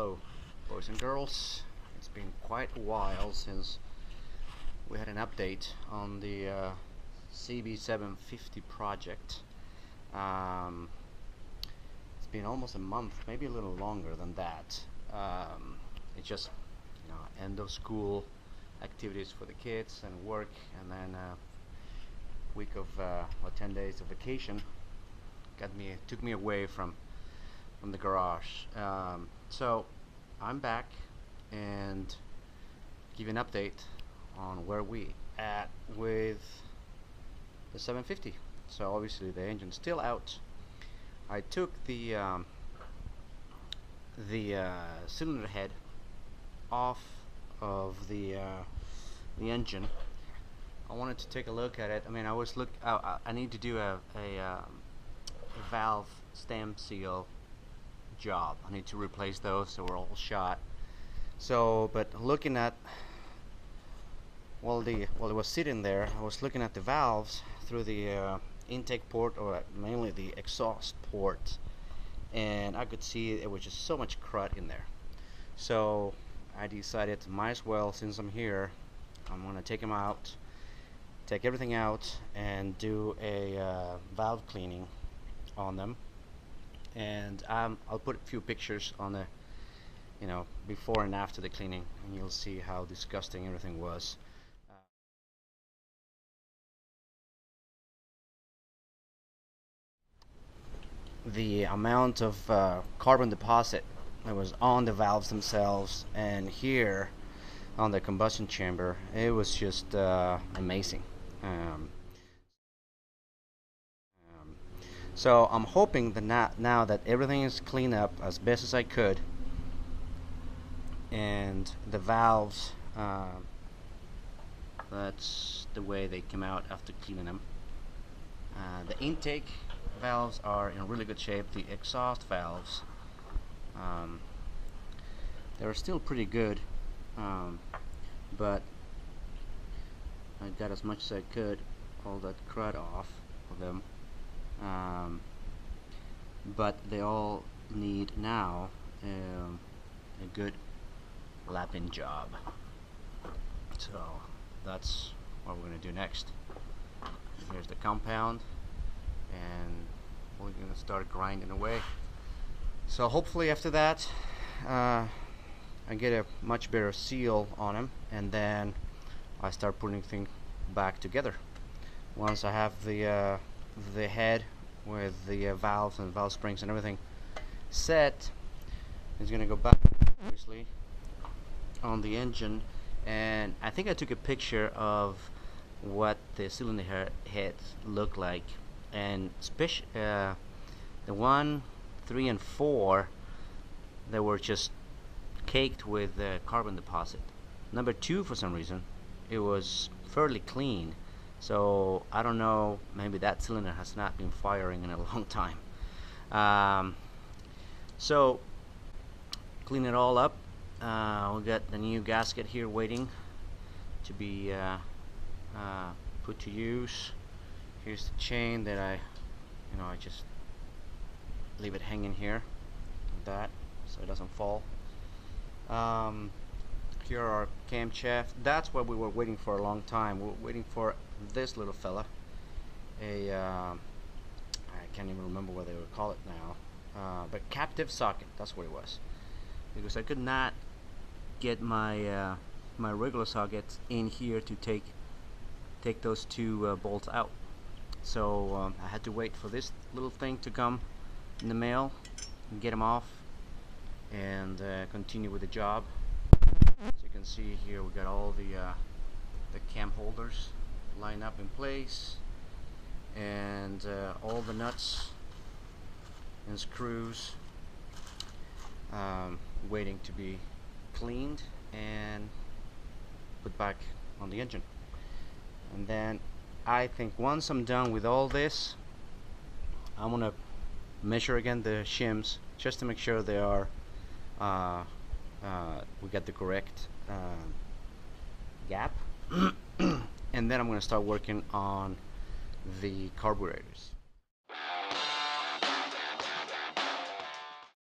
Hello, boys and girls. It's been quite a while since we had an update on the CB750 project. It's been almost a month, maybe a little longer than that. It's just, end of school activities for the kids and work, and then a week of or 10 days of vacation took me away from the garage. So I'm back and give you an update on where we at with the 750. So obviously the engine's still out. I took the cylinder head off of the engine. I wanted to take a look at it. I mean, I need to do a valve stem seal job. I need to replace those, so we're all shot. So, but looking at while it was sitting there, I was looking at the valves through the intake port, or mainly the exhaust port, and I could see it was just so much crud in there. So I decided, might as well, since I'm here, I'm gonna take everything out and do a valve cleaning on them. And I'll put a few pictures on the before and after the cleaning, and you'll see how disgusting everything was. The amount of carbon deposit that was on the valves themselves and here on the combustion chamber, it was just amazing. So I'm hoping that now that everything is cleaned up as best as I could, and the valves, that's the way they came out after cleaning them. The intake valves are in really good shape. The exhaust valves, they're still pretty good, but I got as much as I could, all that crud off of them. But they all need now a good lapping job. So that's what we're going to do next. Here's the compound, and we're going to start grinding away. So hopefully after that I get a much better seal on them, and then I start putting things back together. Once I have the head with the valves and valve springs and everything set, it's gonna go back obviously on the engine. And I think I took a picture of what the cylinder heads look like, and the 1, 3, and 4, they were just caked with carbon deposit. Number 2, for some reason, it was fairly clean. So I don't know, maybe that cylinder has not been firing in a long time. So clean it all up. We'll get the new gasket here waiting to be put to use. Here's the chain that I just leave it hanging here like that so it doesn't fall. Here are our camshaft. That's what we were waiting for a long time. We're waiting for this little fella, I can't even remember what they would call it now, but captive socket, that's what it was, because I could not get my my regular sockets in here to take those two bolts out. So I had to wait for this little thing to come in the mail and get them off and continue with the job. So you can see here we got all the cam holders lined up in place, and all the nuts and screws waiting to be cleaned and put back on the engine. And then I think once I'm done with all this, I'm gonna measure again the shims just to make sure they are we got the correct gap. And then I'm going to start working on the carburetors.